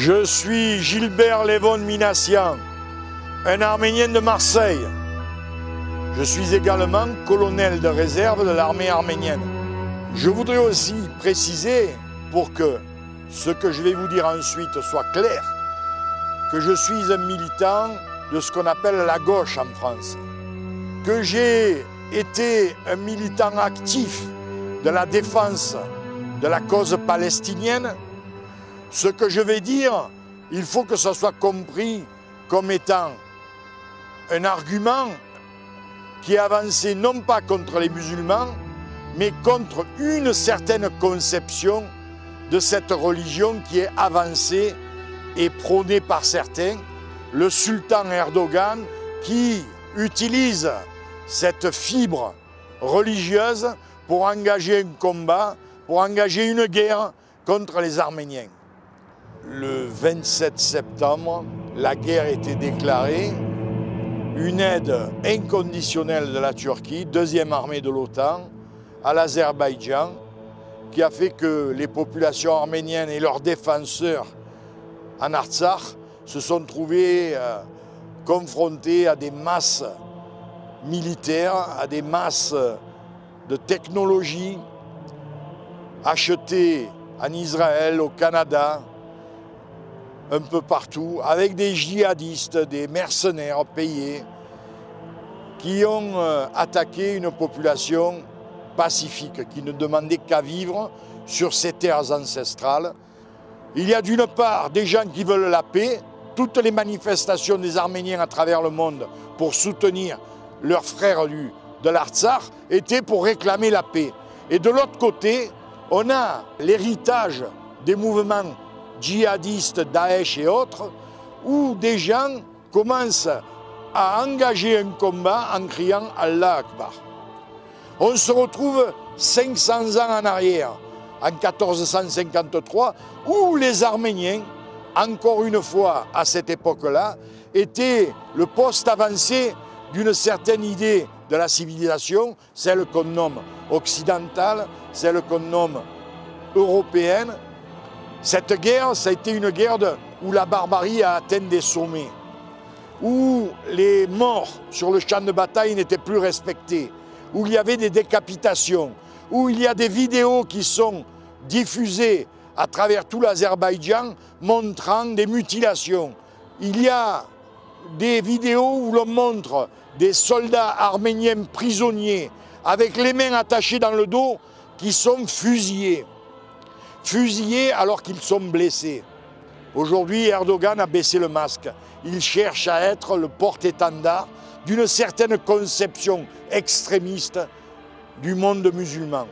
Je suis Gilbert Levon Minassian, un Arménien de Marseille. Je suis également colonel de réserve de l'armée arménienne. Je voudrais aussi préciser, pour que ce que je vais vous dire ensuite soit clair, que je suis un militant de ce qu'on appelle la gauche en France, que j'ai été un militant actif de la défense de la cause palestinienne. Ce que je vais dire, il faut que ça soit compris comme étant un argument qui est avancé non pas contre les musulmans, mais contre une certaine conception de cette religion qui est avancée et prônée par certains, le sultan Erdogan qui utilise cette fibre religieuse pour engager un combat, pour engager une guerre contre les Arméniens. Le 27 septembre, la guerre était déclarée, une aide inconditionnelle de la Turquie, deuxième armée de l'OTAN, à l'Azerbaïdjan, qui a fait que les populations arméniennes et leurs défenseurs en Artsakh se sont trouvés confrontés à des masses militaires, à des masses de technologie achetées en Israël, au Canada, un peu partout, avec des djihadistes, des mercenaires payés, qui ont attaqué une population pacifique, qui ne demandait qu'à vivre sur ces terres ancestrales. Il y a d'une part des gens qui veulent la paix, toutes les manifestations des Arméniens à travers le monde pour soutenir leurs frères de l'Artsakh étaient pour réclamer la paix. Et de l'autre côté, on a l'héritage des mouvements djihadistes, Daesh et autres, où des gens commencent à engager un combat en criant Allah Akbar. On se retrouve 500 ans en arrière, en 1453, où les Arméniens, encore une fois à cette époque-là, étaient le poste avancé d'une certaine idée de la civilisation, celle qu'on nomme occidentale, celle qu'on nomme européenne. Cette guerre, ça a été une guerre où la barbarie a atteint des sommets, où les morts sur le champ de bataille n'étaient plus respectés, où il y avait des décapitations, où il y a des vidéos qui sont diffusées à travers tout l'Azerbaïdjan montrant des mutilations. Il y a des vidéos où l'on montre des soldats arméniens prisonniers avec les mains attachées dans le dos qui sont fusillés. Fusillés alors qu'ils sont blessés. Aujourd'hui, Erdogan a baissé le masque. Il cherche à être le porte-étendard d'une certaine conception extrémiste du monde musulman.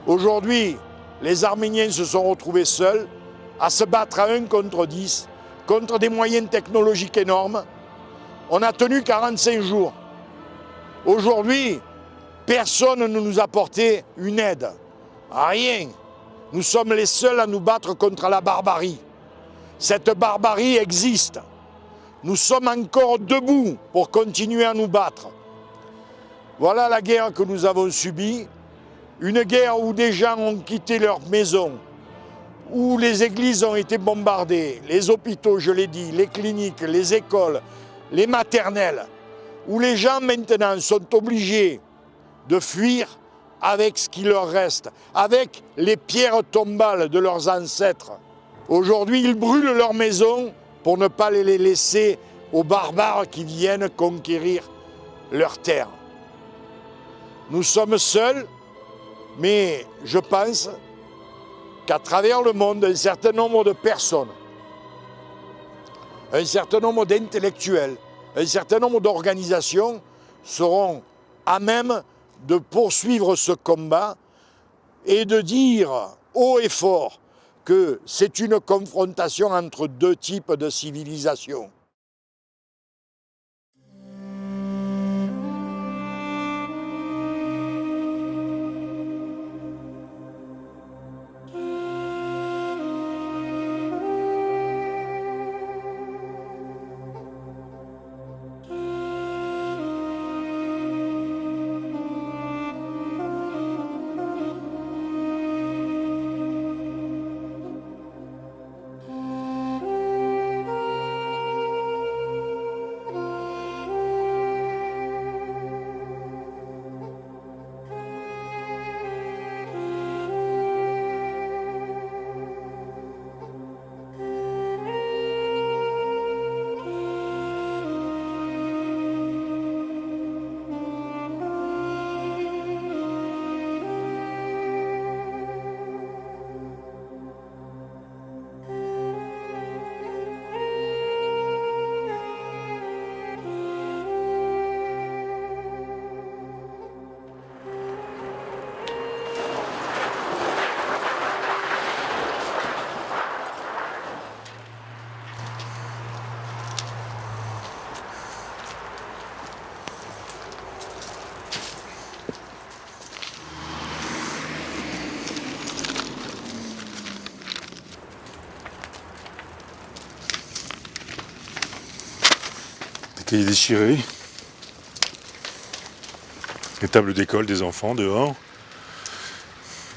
Aujourd'hui, les Arméniens se sont retrouvés seuls à se battre à 1 contre 10, contre des moyens technologiques énormes. On a tenu 45 jours. Aujourd'hui, personne ne nous a apporté une aide. Rien. Nous sommes les seuls à nous battre contre la barbarie. Cette barbarie existe. Nous sommes encore debout pour continuer à nous battre. Voilà la guerre que nous avons subie. Une guerre où des gens ont quitté leur maison, où les églises ont été bombardées, les hôpitaux, je l'ai dit, les cliniques, les écoles, les maternelles, où les gens maintenant sont obligés de fuir avec ce qui leur reste, avec les pierres tombales de leurs ancêtres. Aujourd'hui, ils brûlent leurs maisons pour ne pas les laisser aux barbares qui viennent conquérir leurs terres. Nous sommes seuls, mais je pense qu'à travers le monde, un certain nombre de personnes, un certain nombre d'intellectuels, un certain nombre d'organisations seront à même de poursuivre ce combat et de dire haut et fort que c'est une confrontation entre deux types de civilisations. Cahiers déchirés. Les tables d'école des enfants dehors.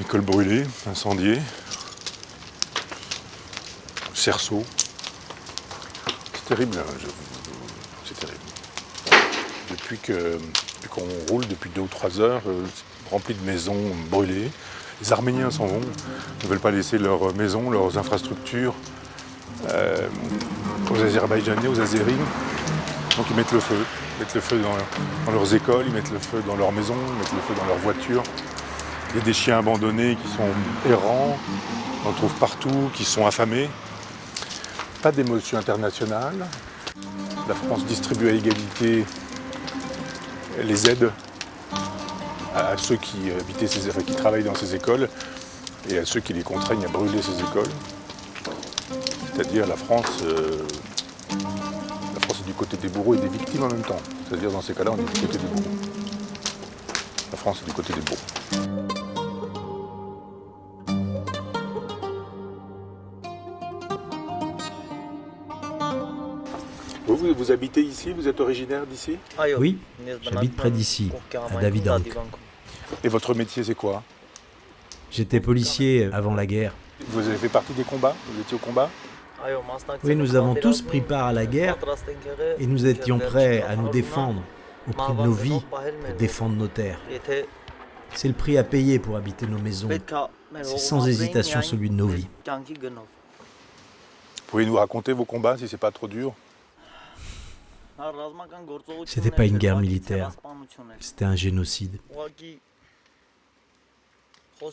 École brûlée, incendiée. Cerceau. C'est terrible, c'est terrible. Depuis qu'on roule depuis 2 ou 3 heures, rempli de maisons brûlées, les Arméniens s'en vont, ne veulent pas laisser leurs maisons, leurs infrastructures aux Azerbaïdjanais, aux Azéris. Donc ils mettent le feu. Ils mettent le feu dans leurs écoles, ils mettent le feu dans leurs maisons, ils mettent le feu dans leurs voitures. Il y a des chiens abandonnés qui sont errants, on en trouve partout, qui sont affamés. Pas d'émotion internationale. La France distribue à égalité les aides à ceux qui qui travaillent dans ces écoles et à ceux qui les contraignent à brûler ces écoles. C'est-à-dire la France est du côté des bourreaux et des victimes en même temps. C'est-à-dire dans ces cas-là, on est du côté des bourreaux. La France est du côté des bourreaux. Vous habitez ici? Vous êtes originaire d'ici? Oui, j'habite près d'ici, à Davidank. Et votre métier, c'est quoi? J'étais policier avant la guerre. Vous avez fait partie des combats? Vous étiez au combat? Oui, nous avons tous pris part à la guerre et nous étions prêts à nous défendre au prix de nos vies pour défendre nos terres. C'est le prix à payer pour habiter nos maisons. C'est sans hésitation celui de nos vies. Pouvez-vous nous raconter vos combats si c'est pas trop dur? C'était pas une guerre militaire, c'était un génocide.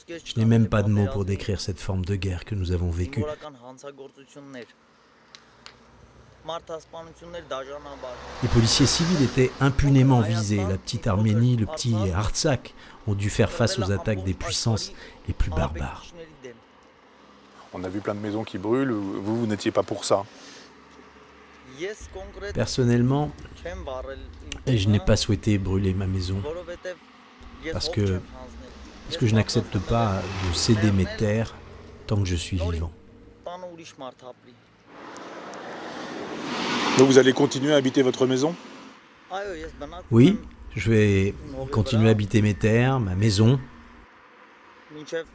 Je n'ai même pas de mots pour décrire cette forme de guerre que nous avons vécue. Les policiers civils étaient impunément visés. La petite Arménie, le petit Artsakh ont dû faire face aux attaques des puissances les plus barbares. On a vu plein de maisons qui brûlent, vous n'étiez pas pour ça? Personnellement, je n'ai pas souhaité brûler ma maison parce que je n'accepte pas de céder mes terres tant que je suis vivant. Donc vous allez continuer à habiter votre maison? Oui, je vais continuer à habiter mes terres, ma maison,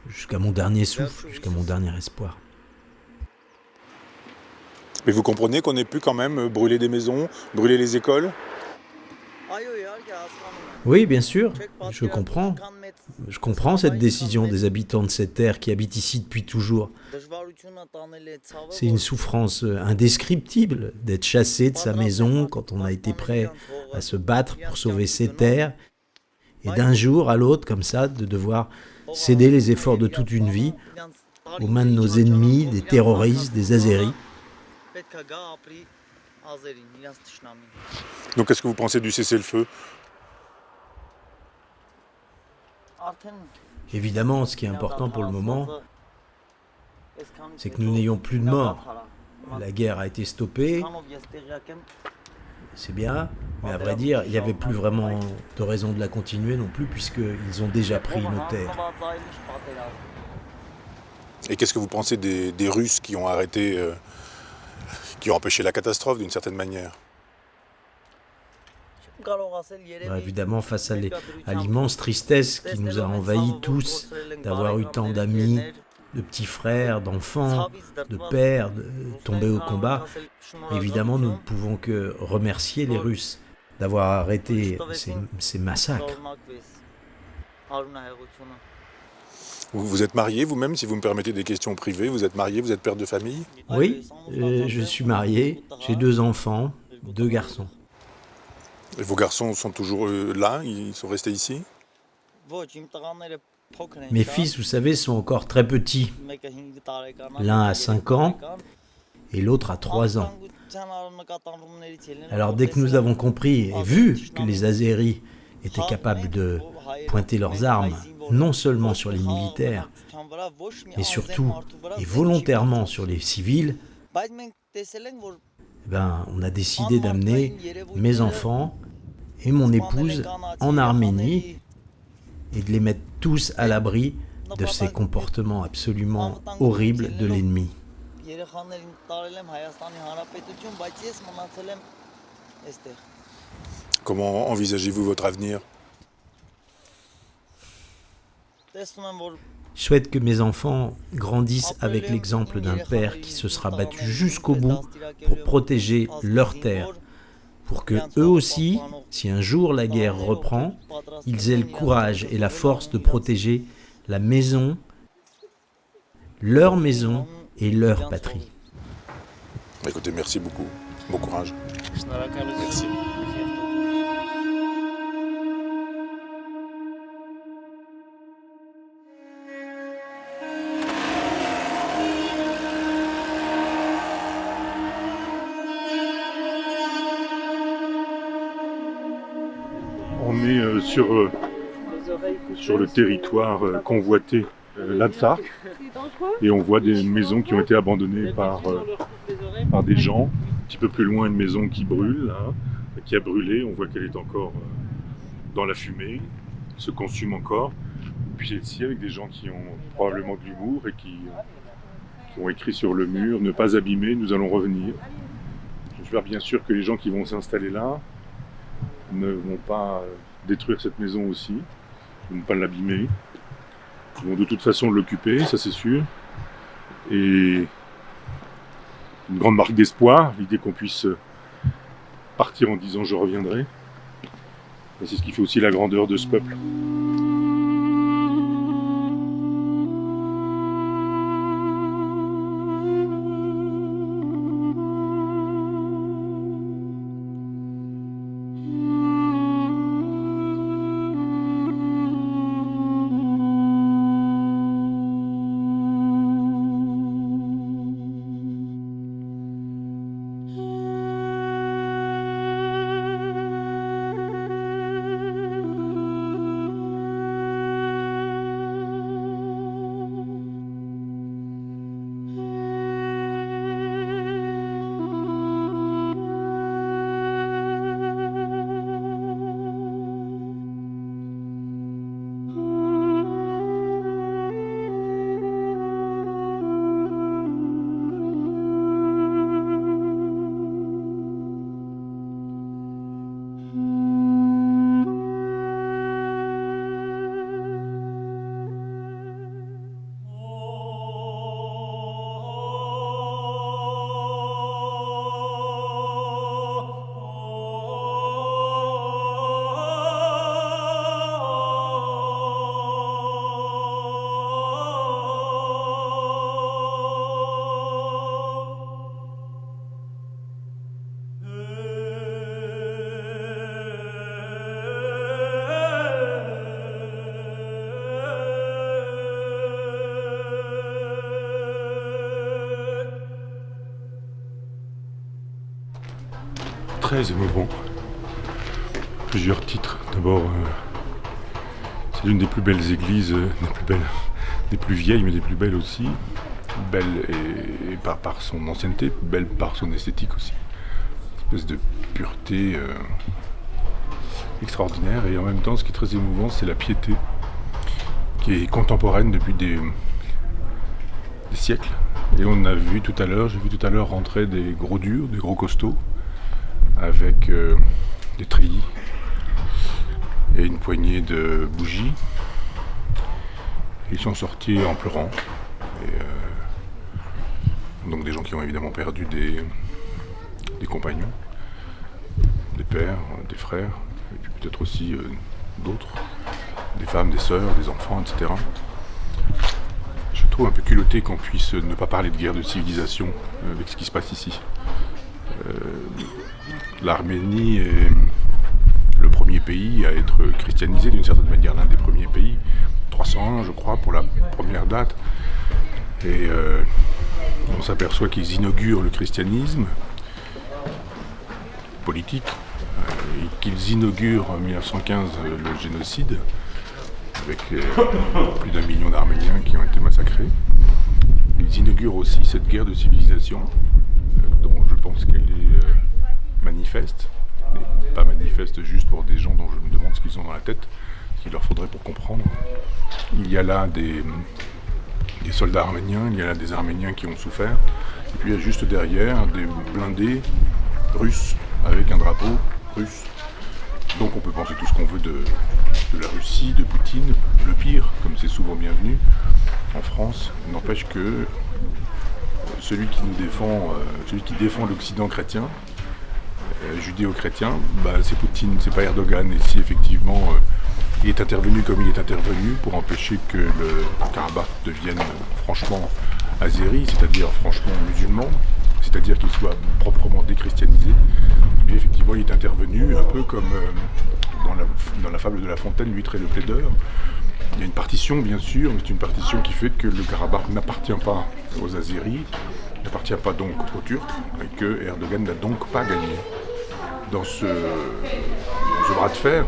jusqu'à mon dernier souffle, jusqu'à mon dernier espoir. Mais vous comprenez qu'on ait pu quand même brûler des maisons, brûler les écoles? Oui, bien sûr, je comprends. Je comprends cette décision des habitants de cette terre qui habitent ici depuis toujours. C'est une souffrance indescriptible d'être chassé de sa maison quand on a été prêt à se battre pour sauver ses terres et d'un jour à l'autre, comme ça, de devoir céder les efforts de toute une vie aux mains de nos ennemis, des terroristes, des Azéris. Donc qu'est-ce que vous pensez du cessez-le-feu? Évidemment, ce qui est important pour le moment, c'est que nous n'ayons plus de morts. La guerre a été stoppée, c'est bien, mais à vrai dire, il n'y avait plus vraiment de raison de la continuer non plus, puisqu'ils ont déjà pris nos terres. Et qu'est-ce que vous pensez des Russes qui ont arrêté, qui ont empêché la catastrophe d'une certaine manière? Évidemment, face à l'immense tristesse qui nous a envahis tous, d'avoir eu tant d'amis, de petits frères, d'enfants, de pères, tombés au combat, évidemment, nous ne pouvons que remercier les Russes d'avoir arrêté ces massacres. Vous êtes marié vous-même, si vous me permettez des questions privées, vous êtes marié, vous êtes père de famille? Oui, je suis marié, j'ai 2 enfants, 2 garçons. Et vos garçons sont toujours là? Ils sont restés ici? Mes fils, vous savez, sont encore très petits. L'un a 5 ans et l'autre a 3 ans. Alors dès que nous avons compris et vu que les Azéris étaient capables de pointer leurs armes, non seulement sur les militaires, mais surtout et volontairement sur les civils, on a décidé d'amener mes enfants et mon épouse en Arménie et de les mettre tous à l'abri de ces comportements absolument horribles de l'ennemi. Comment envisagez-vous votre avenir? Je souhaite que mes enfants grandissent avec l'exemple d'un père qui se sera battu jusqu'au bout pour protéger leur terre, pour que eux aussi, si un jour la guerre reprend, ils aient le courage et la force de protéger la maison, leur maison et leur patrie. Écoutez, merci beaucoup. Bon courage. Merci. On est sur le territoire convoité l'Adsark et on voit des maisons qui ont été abandonnées par des gens. Un petit peu plus loin, une maison qui brûle, qui a brûlé. On voit qu'elle est encore dans la fumée, se consume encore. Puis ici, avec des gens qui ont probablement de l'humour et qui ont écrit sur le mur « Ne pas abîmer, nous allons revenir ». J'espère bien sûr que les gens qui vont s'installer là ne vont pas détruire cette maison aussi, ne vont pas l'abîmer. Ils vont de toute façon l'occuper, ça c'est sûr. Et une grande marque d'espoir, l'idée qu'on puisse partir en disant « je reviendrai ». Et c'est ce qui fait aussi la grandeur de ce peuple. Très émouvant. Plusieurs titres. D'abord, c'est l'une des plus belles églises, des plus vieilles, mais des plus belles aussi. Belle et par son ancienneté, belle par son esthétique aussi. Une espèce de pureté extraordinaire. Et en même temps, ce qui est très émouvant, c'est la piété, qui est contemporaine depuis des siècles. Et j'ai vu tout à l'heure rentrer des gros durs, des gros costauds, avec des treillis et une poignée de bougies. Ils sont sortis en pleurant. Et, donc des gens qui ont évidemment perdu des compagnons, des pères, des frères, et puis peut-être aussi d'autres, des femmes, des sœurs, des enfants, etc. Je trouve un peu culotté qu'on puisse ne pas parler de guerre de civilisation avec ce qui se passe ici. L'Arménie est le premier pays à être christianisé d'une certaine manière, l'un des premiers pays, 301 je crois pour la première date. Et on s'aperçoit qu'ils inaugurent le christianisme politique, et qu'ils inaugurent en 1915 le génocide, avec plus d'1 million d'Arméniens qui ont été massacrés. Ils inaugurent aussi cette guerre de civilisation, dont je pense qu'elle est manifeste, mais pas manifeste juste pour des gens dont je me demande ce qu'ils ont dans la tête, ce qu'il leur faudrait pour comprendre. Il y a là des soldats arméniens, il y a là des Arméniens qui ont souffert, et puis il y a juste derrière des blindés russes avec un drapeau russe. Donc on peut penser tout ce qu'on veut de la Russie, de Poutine, le pire, comme c'est souvent bienvenu en France, n'empêche que celui qui défend l'Occident chrétien, judéo-chrétien, c'est Poutine, c'est pas Erdogan. Et si effectivement il est intervenu comme il est intervenu pour empêcher que le Karabakh devienne franchement azéri, c'est-à-dire franchement musulman, c'est-à-dire qu'il soit proprement déchristianisé, et effectivement il est intervenu un peu comme dans la fable de La Fontaine, l'huître et le plaideur. Il y a une partition bien sûr, mais c'est une partition qui fait que le Karabakh n'appartient pas aux Azéris, n'appartient pas donc aux Turcs, et que Erdogan n'a donc pas gagné. Dans ce bras de fer,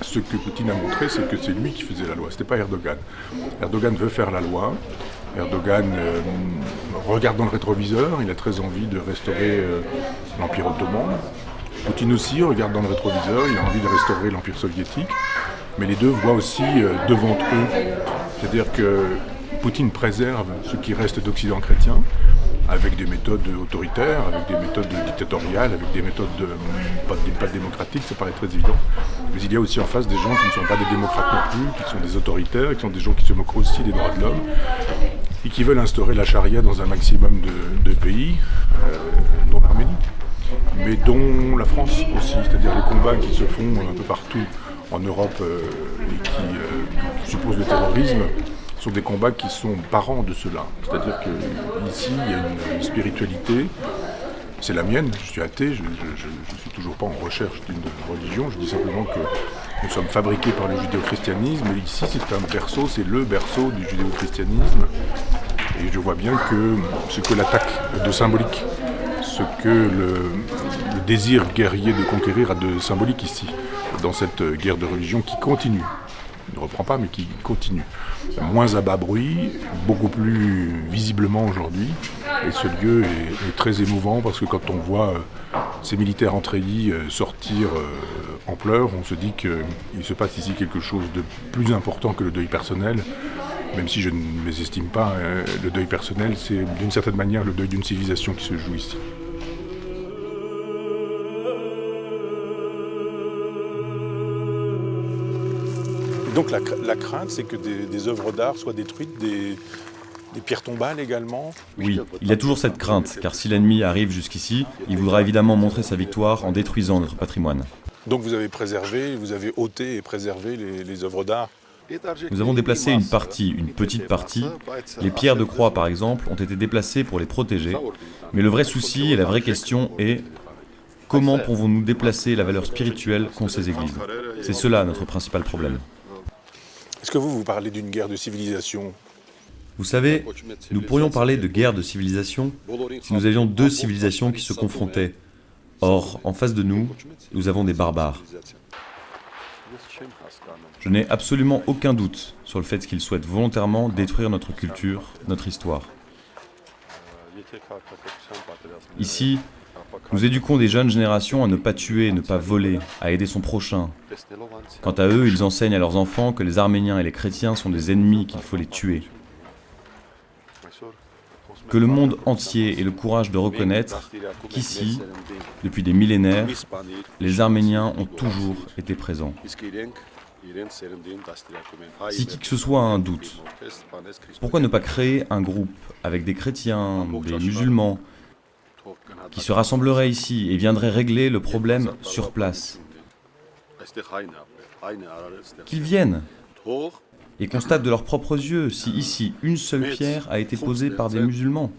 ce que Poutine a montré, c'est que c'est lui qui faisait la loi, c'était pas Erdogan. Erdogan veut faire la loi, Erdogan regarde dans le rétroviseur, il a très envie de restaurer l'Empire ottoman. Poutine aussi regarde dans le rétroviseur, il a envie de restaurer l'Empire soviétique. Mais les deux voient aussi devant eux. C'est-à-dire que Poutine préserve ce qui reste d'Occident chrétien, avec des méthodes autoritaires, avec des méthodes dictatoriales, avec des méthodes pas démocratiques, ça paraît très évident. Mais il y a aussi en face des gens qui ne sont pas des démocrates non plus, qui sont des autoritaires, qui sont des gens qui se moquent aussi des droits de l'homme, et qui veulent instaurer la charia dans un maximum de pays, dont l'Arménie, mais dont la France aussi, c'est-à-dire les combats qui se font un peu partout en Europe et qui supposent le terrorisme, sont des combats qui sont parents de cela. C'est-à-dire qu'ici, il y a une spiritualité, c'est la mienne, je suis athée, je ne suis toujours pas en recherche d'une religion, je dis simplement que nous sommes fabriqués par le judéo-christianisme, et ici c'est un berceau, c'est le berceau du judéo-christianisme, et je vois bien que ce que l'attaque de symbolique, ce que le désir guerrier de conquérir a de symbolique ici, dans cette guerre de religion qui continue, ne reprend pas mais qui continue, moins à bas bruit, beaucoup plus visiblement aujourd'hui, et ce lieu est très émouvant parce que quand on voit ces militaires en treillis sortir en pleurs, on se dit qu'il se passe ici quelque chose de plus important que le deuil personnel, même si je ne mésestime pas, le deuil personnel c'est d'une certaine manière le deuil d'une civilisation qui se joue ici. Donc la crainte, c'est que des œuvres d'art soient détruites, des pierres tombales également. Oui, il y a toujours cette crainte, car si l'ennemi arrive jusqu'ici, il voudra évidemment montrer sa victoire en détruisant notre patrimoine. Donc vous avez préservé, vous avez ôté et préservé les œuvres d'art. Nous avons déplacé une partie, une petite partie. Les pierres de croix, par exemple, ont été déplacées pour les protéger. Mais le vrai souci et la vraie question est comment pouvons-nous déplacer la valeur spirituelle qu'ont ces églises? C'est cela notre principal problème. Est-ce que vous parlez d'une guerre de civilisation? Vous savez, nous pourrions parler de guerre de civilisation si nous avions deux civilisations qui se confrontaient. Or, en face de nous, nous avons des barbares. Je n'ai absolument aucun doute sur le fait qu'ils souhaitent volontairement détruire notre culture, notre histoire. Ici, nous éduquons des jeunes générations à ne pas tuer, ne pas voler, à aider son prochain. Quant à eux, ils enseignent à leurs enfants que les Arméniens et les chrétiens sont des ennemis, qu'il faut les tuer. Que le monde entier ait le courage de reconnaître qu'ici, depuis des millénaires, les Arméniens ont toujours été présents. Si qui que ce soit a un doute, pourquoi ne pas créer un groupe avec des chrétiens, des musulmans, qui se rassembleraient ici et viendraient régler le problème sur place? Qu'ils viennent et constatent de leurs propres yeux si ici une seule pierre a été posée par des musulmans.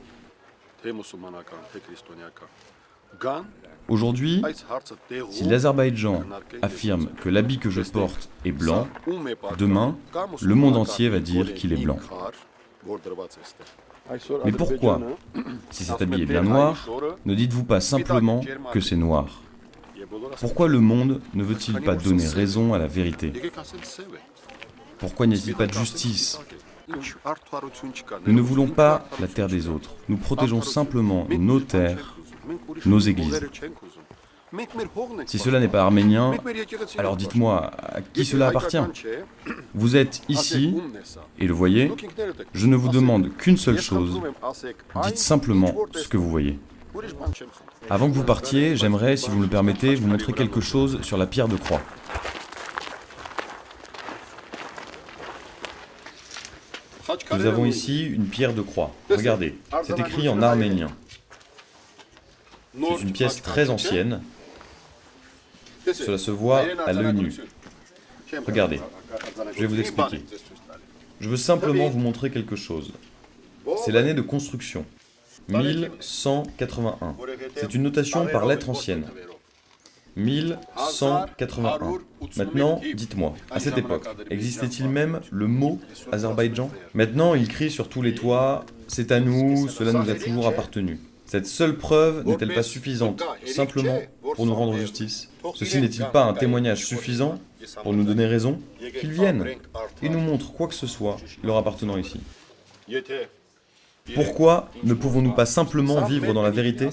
Aujourd'hui, si l'Azerbaïdjan affirme que l'habit que je porte est blanc, demain, le monde entier va dire qu'il est blanc. Mais pourquoi, si cet habit est bien noir, ne dites-vous pas simplement que c'est noir? Pourquoi le monde ne veut-il pas donner raison à la vérité? Pourquoi n'y a-t-il pas de justice? Nous ne voulons pas la terre des autres. Nous protégeons simplement nos terres, nos églises. Si cela n'est pas arménien, alors dites-moi, à qui cela appartient? Vous êtes ici, et le voyez, je ne vous demande qu'une seule chose, dites simplement ce que vous voyez. Avant que vous partiez, j'aimerais, si vous me le permettez, vous montrer quelque chose sur la pierre de croix. Nous avons ici une pierre de croix. Regardez, c'est écrit en arménien. C'est une pièce très ancienne. Cela se voit à l'œil nu. Regardez, je vais vous expliquer. Je veux simplement vous montrer quelque chose. C'est l'année de construction, 1181. C'est une notation par lettres anciennes. 1181. Maintenant, dites-moi, à cette époque, existait-il même le mot Azerbaïdjan? Maintenant, il crie sur tous les toits, c'est à nous, cela nous a toujours appartenu. Cette seule preuve n'est-elle pas suffisante, simplement, pour nous rendre justice? Ceci n'est-il pas un témoignage suffisant pour nous donner raison? Qu'ils viennent et nous montrent quoi que ce soit leur appartenant ici. Pourquoi ne pouvons-nous pas simplement vivre dans la vérité?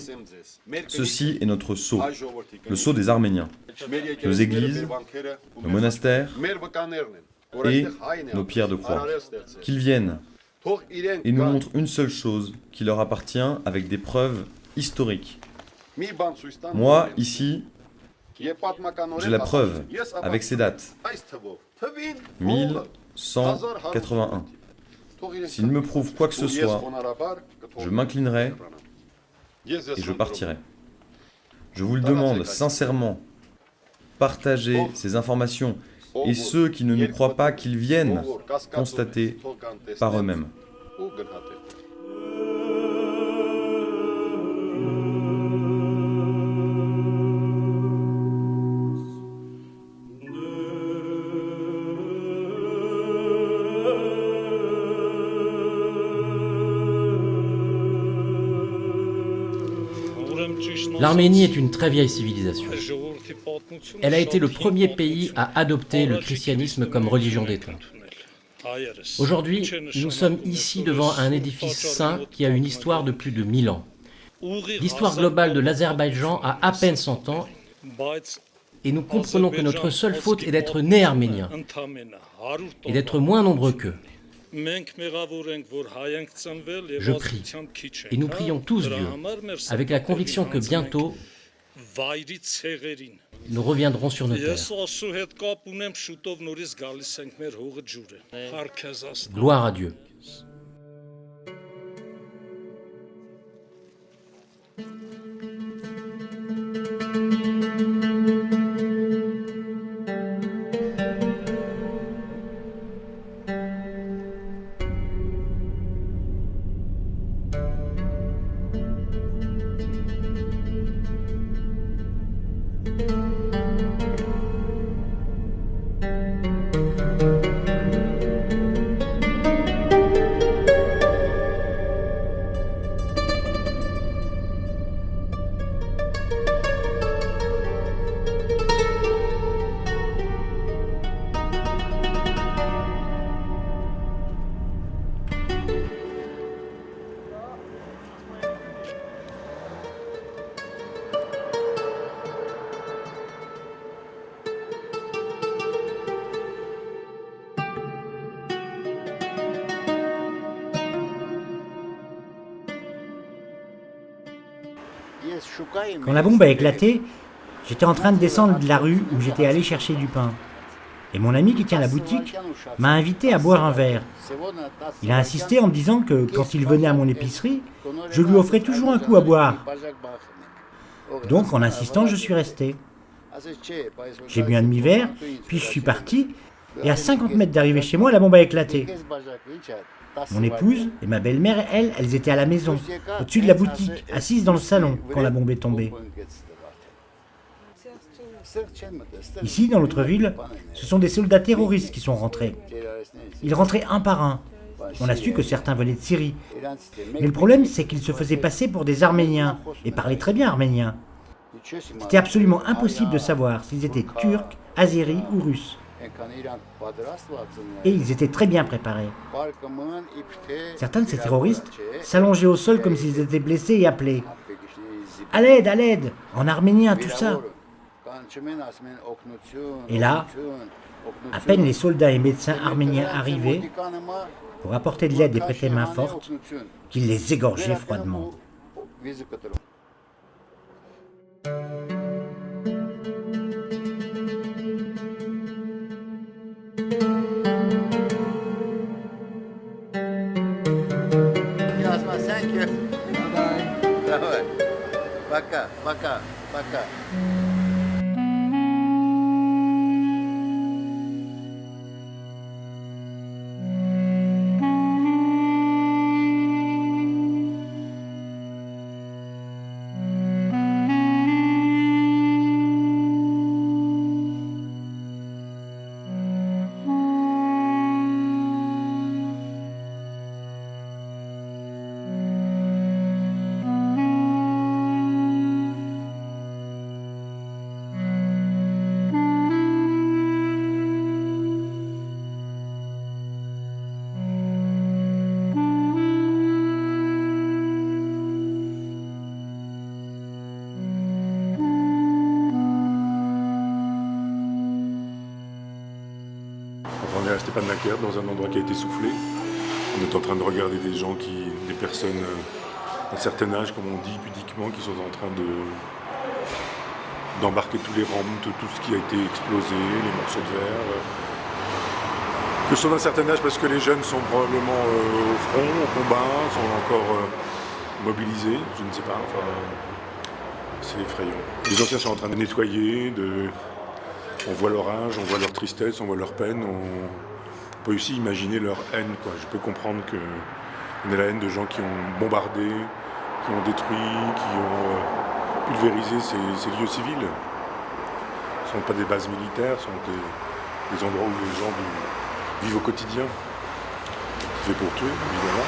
Ceci est notre sceau, le sceau des Arméniens, nos églises, nos monastères et nos pierres de croix. Qu'ils viennent et nous montrent une seule chose qui leur appartient avec des preuves historiques. Moi, ici, j'ai la preuve avec ces dates. 1181. S'il me prouve quoi que ce soit, je m'inclinerai et je partirai. Je vous le demande sincèrement, partagez ces informations et ceux qui ne nous croient pas qu'ils viennent constater par eux-mêmes. L'Arménie est une très vieille civilisation. Elle a été le premier pays à adopter le christianisme comme religion d'État. Aujourd'hui, nous sommes ici devant un édifice saint qui a une histoire de plus de 1000 ans. L'histoire globale de l'Azerbaïdjan a à peine 100 ans et nous comprenons que notre seule faute est d'être nés arméniens et d'être moins nombreux qu'eux. Je prie, et nous prions tous Dieu, avec la conviction que bientôt, nous reviendrons sur nos terres. Gloire à Dieu. Quand la bombe a éclaté, j'étais en train de descendre de la rue où j'étais allé chercher du pain. Et mon ami qui tient la boutique m'a invité à boire un verre. Il a insisté en me disant que quand il venait à mon épicerie, je lui offrais toujours un coup à boire. Donc en insistant, je suis resté. J'ai bu un demi-verre, puis je suis parti, et à 50 mètres d'arriver chez moi, la bombe a éclaté. Mon épouse et ma belle-mère, elles étaient à la maison, au-dessus de la boutique, assises dans le salon, quand la bombe est tombée. Ici, dans l'autre ville, ce sont des soldats terroristes qui sont rentrés. Ils rentraient un par un. On a su que certains venaient de Syrie. Mais le problème, c'est qu'ils se faisaient passer pour des Arméniens, et parlaient très bien arménien. C'était absolument impossible de savoir s'ils étaient turcs, azéris ou russes. Et ils étaient très bien préparés. Certains de ces terroristes s'allongeaient au sol comme s'ils étaient blessés et appelaient « À l'aide, à l'aide !» en arménien, tout ça. Et là, à peine les soldats et médecins arméniens arrivaient pour apporter de l'aide et prêter main forte, qu'ils les égorgeaient froidement. On est à Stepanakert, dans un endroit qui a été soufflé. On est en train de regarder des personnes d'un certain âge, comme on dit pudiquement, qui sont en train d'embarquer tous les rampes, tout ce qui a été explosé, les morceaux de verre. Que sont d'un certain âge parce que les jeunes sont probablement au front, au combat, sont encore mobilisés, je ne sais pas. Enfin, c'est effrayant. Les anciens sont en train de nettoyer, on voit leur âge, on voit leur tristesse, on voit leur peine, on peut aussi imaginer leur haine, quoi. Je peux comprendre qu'on ait la haine de gens qui ont bombardé, qui ont détruit, qui ont pulvérisé ces lieux civils. Ce ne sont pas des bases militaires, ce sont des endroits où les gens vivent au quotidien. C'est fait pour tuer, évidemment.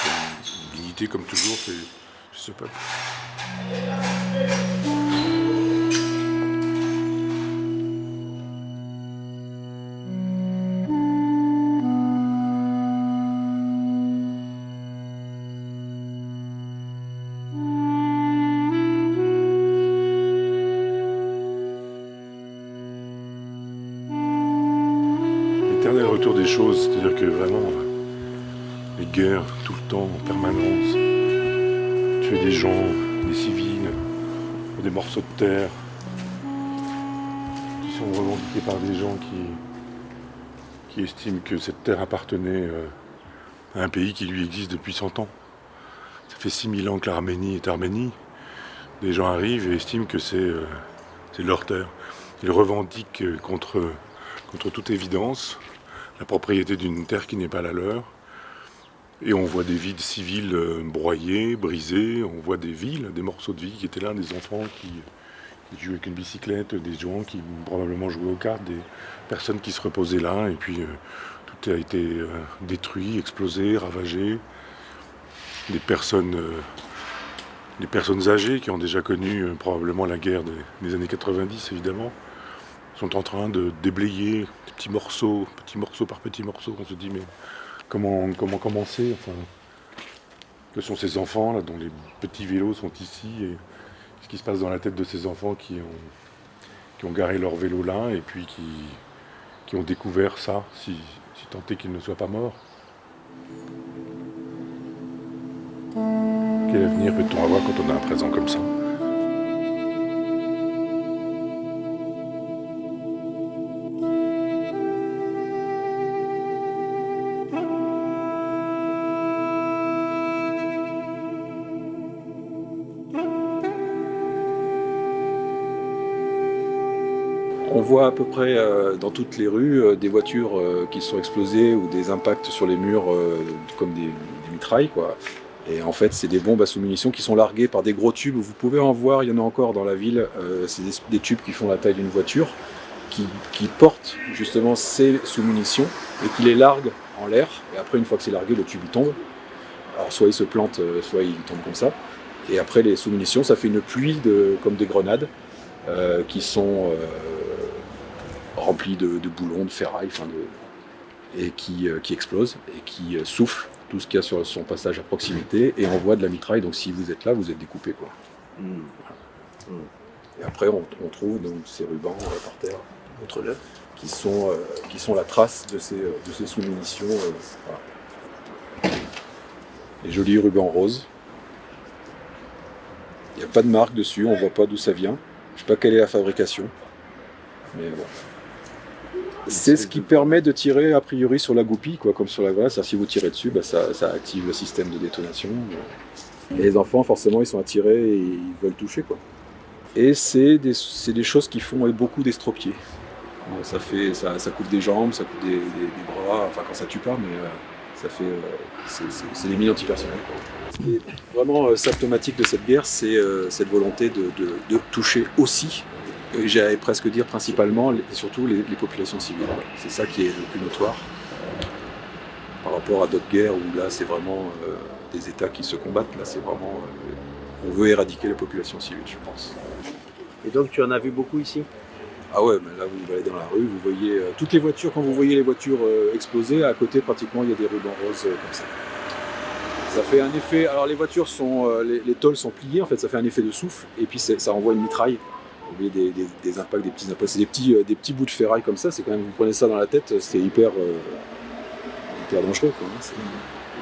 Une dignité, comme toujours, c'est ce peuple. L'éternel retour des choses, c'est-à-dire que vraiment, les guerres, tout le temps, en permanence, tuer des gens, des civils, des morceaux de terre, qui sont revendiqués par des gens qui estiment que cette terre appartenait à un pays qui lui existe depuis 100 ans. Ça fait 6000 ans que l'Arménie est Arménie. Des gens arrivent et estiment que c'est leur terre. Ils revendiquent contre toute évidence la propriété d'une terre qui n'est pas la leur. Et on voit des villes civiles broyées, brisées, on voit des villes, des morceaux de vie qui étaient là, des enfants qui jouaient avec une bicyclette, des gens qui probablement jouaient aux cartes, des personnes qui se reposaient là, et puis tout a été détruit, explosé, ravagé. Des personnes âgées qui ont déjà connu probablement la guerre des années 90, évidemment, sont en train de déblayer des petits morceaux par petits morceaux. On se dit, mais comment commencer, enfin, que sont ces enfants là dont les petits vélos sont ici, et ce qui se passe dans la tête de ces enfants qui ont garé leur vélo là et puis qui ont découvert ça, si tant est qu'ils ne soient pas morts. Quel avenir peut-on avoir quand on a un présent comme ça ? On voit à peu près dans toutes les rues des voitures qui sont explosées ou des impacts sur les murs comme des mitrailles, quoi. Et en fait, c'est des bombes à sous-munitions qui sont larguées par des gros tubes. Vous pouvez en voir, il y en a encore dans la ville. C'est des tubes qui font la taille d'une voiture, qui portent justement ces sous-munitions et qui les larguent en l'air. Et après, une fois que c'est largué, le tube il tombe. Alors soit il se plante, soit il tombe comme ça. Et après, les sous-munitions, ça fait une pluie comme des grenades qui sont remplis de boulons, de ferraille, et qui explosent et qui soufflent tout ce qu'il y a sur son passage à proximité et envoie de la mitraille. Donc si vous êtes là, vous êtes découpé, quoi. Et après, on trouve donc ces rubans par terre, montre-le, qui sont la trace de ces sous-munitions. Voilà. Les jolis rubans roses. Il n'y a pas de marque dessus, on ne voit pas d'où ça vient. Je ne sais pas quelle est la fabrication, mais bon. C'est ce qui permet de tirer a priori sur la goupille, quoi, comme sur la grenade. Si vous tirez dessus, ça active le système de détonation. Et les enfants, forcément, ils sont attirés et ils veulent toucher, quoi. Et c'est des choses qui font beaucoup d'estropiés. Ça coupe des jambes, ça coupe des bras, enfin quand ça tue pas, mais ça fait, c'est des mines antipersonnelles, quoi. Ce qui est vraiment symptomatique de cette guerre, c'est cette volonté de toucher aussi, j'allais presque dire principalement, et surtout les populations civiles. C'est ça qui est le plus notoire par rapport à d'autres guerres où là c'est vraiment des États qui se combattent. Là c'est vraiment, on veut éradiquer la population civile, je pense. Et donc tu en as vu beaucoup ici ? Ah ouais, mais là vous allez dans la rue, vous voyez toutes les voitures, quand vous voyez les voitures explosées, à côté pratiquement il y a des rubans roses comme ça. Ça fait un effet, alors les voitures sont, les tôles sont pliées, en fait ça fait un effet de souffle, et puis ça envoie une mitraille. Vous voyez des impacts, des petits impacts, c'est des petits bouts de ferraille comme ça, c'est quand même, vous prenez ça dans la tête, c'est hyper dangereux, quoi, hein.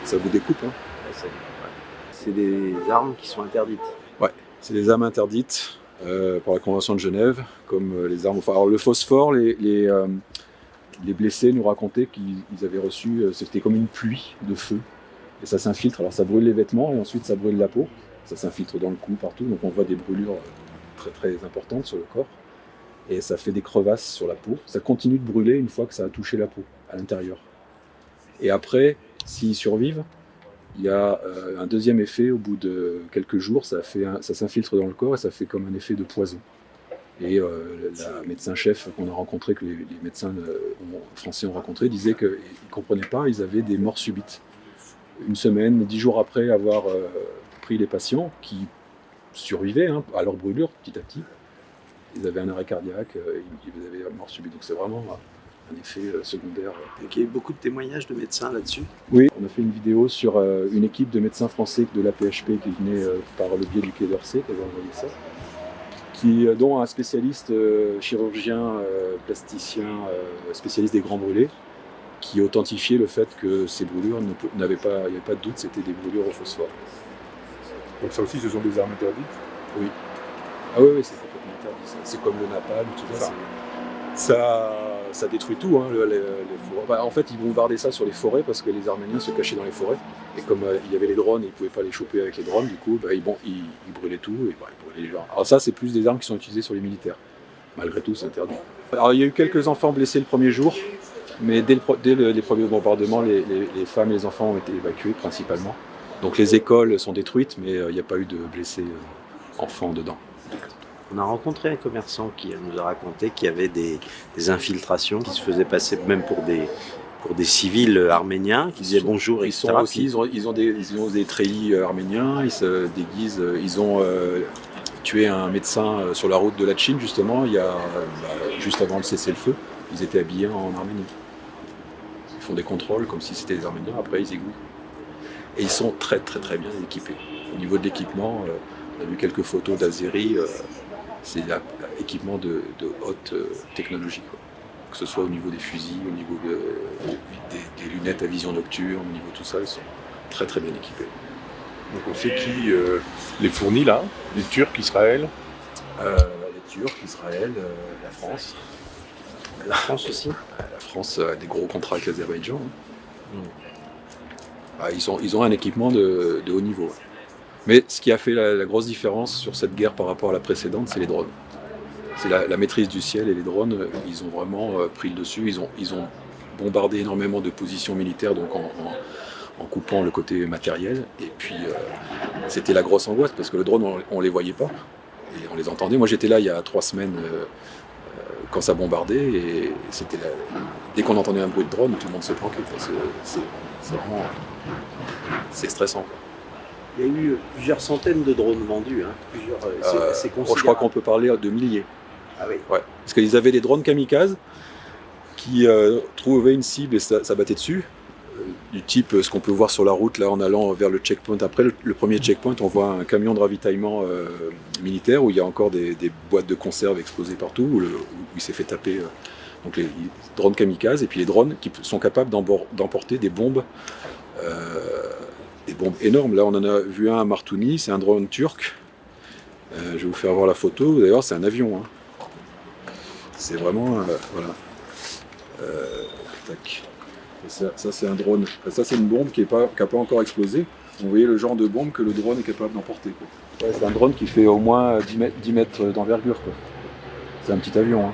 Ça vous découpe. Hein. C'est des armes qui sont interdites. Ouais, c'est des armes interdites par la Convention de Genève, comme les armes. Enfin, alors le phosphore, les blessés nous racontaient qu'ils avaient reçu, c'était comme une pluie de feu, et ça s'infiltre. Alors ça brûle les vêtements et ensuite ça brûle la peau, ça s'infiltre dans le cou partout, donc on voit des brûlures très très importantes sur le corps, et ça fait des crevasses sur la peau. Ça continue de brûler une fois que ça a touché la peau à l'intérieur. Et après, s'ils survivent, il y a un deuxième effet au bout de quelques jours, ça s'infiltre dans le corps et ça fait comme un effet de poison. Et la médecin-chef qu'on a rencontré, que les médecins français ont rencontré, disait qu'ils ne comprenaient pas, ils avaient des morts subites. Une semaine, 10 jours après avoir pris les patients qui survivaient à leur brûlure petit à petit, ils avaient un arrêt cardiaque, ils avaient mort subite. Donc c'est vraiment un effet secondaire. Et il y a eu beaucoup de témoignages de médecins là-dessus. Oui, on a fait une vidéo sur une équipe de médecins français de l'AP-HP qui venait par le biais du Quai d'Orsay, qui avait envoyé ça, dont un spécialiste chirurgien, plasticien, spécialiste des grands brûlés, qui authentifiait le fait que ces brûlures il n'y avait pas de doute, c'était des brûlures au phosphore. Donc ça aussi, ce sont des armes interdites ? Oui. Ah oui, c'est complètement interdit. C'est comme le napalm, tout ça. Ça détruit tout, hein, les forêts. Bah, en fait, ils bombardaient ça sur les forêts parce que les Arméniens se cachaient dans les forêts. Et comme il y avait les drones, ils ne pouvaient pas les choper avec les drones, du coup, ils brûlaient tout et ils brûlaient les gens. Alors ça, c'est plus des armes qui sont utilisées sur les militaires. Malgré tout, c'est interdit. Alors il y a eu quelques enfants blessés le premier jour, mais dès les premiers bombardements, les femmes et les enfants ont été évacués principalement. Donc les écoles sont détruites, mais il n'y a pas eu de blessés enfants dedans. On a rencontré un commerçant qui nous a raconté qu'il y avait des infiltrations qui se faisaient passer même pour des civils arméniens qui disaient bonjour, etc. Ils ont des treillis arméniens, ils se déguisent, ils ont tué un médecin sur la route de Latchine justement, juste avant le cessez-le-feu, ils étaient habillés en Arménie. Ils font des contrôles comme si c'était des Arméniens, après ils égouillent. Et ils sont très très très bien équipés. Au niveau de l'équipement, on a vu quelques photos d'Azérie, c'est l'équipement de haute technologie, quoi. Que ce soit au niveau des fusils, au niveau des lunettes à vision nocturne, au niveau de tout ça, ils sont très très bien équipés. Donc on sait qui les fournit là ? Les Turcs, Israël ? Les Turcs, Israël, la France. La France aussi ? La France a des gros contrats avec l'Azerbaïdjan. Ils ont un équipement de haut niveau. Mais ce qui a fait la grosse différence sur cette guerre par rapport à la précédente, c'est les drones. C'est la maîtrise du ciel et les drones, ils ont vraiment pris le dessus. Ils ont bombardé énormément de positions militaires, donc en coupant le côté matériel. Et puis c'était la grosse angoisse parce que le drone, on les voyait pas et on les entendait. Moi j'étais là il y a 3 semaines quand ça bombardait et dès qu'on entendait un bruit de drone, tout le monde se planquait. C'est stressant, quoi. Il y a eu plusieurs centaines de drones vendus, c'est considérable. Je crois qu'on peut parler de milliers. Ah oui. Ouais. Parce qu'ils avaient des drones kamikazes qui trouvaient une cible et ça battait dessus. Du type ce qu'on peut voir sur la route là en allant vers le checkpoint. Après le premier checkpoint, on voit un camion de ravitaillement militaire où il y a encore des boîtes de conserve explosées partout, où il s'est fait taper. Donc les drones kamikazes et puis les drones qui sont capables d'emporter des bombes. Des bombes énormes. Là, on en a vu un à Martouni, c'est un drone turc. Je vais vous faire voir la photo. D'ailleurs, c'est un avion. C'est vraiment... voilà. Tac. Et ça c'est un drone. Ça, c'est une bombe qui n'a pas encore explosé. Vous voyez le genre de bombe que le drone est capable d'emporter. Ouais, c'est un drone qui fait au moins 10 mètres d'envergure. C'est un petit avion. Hein.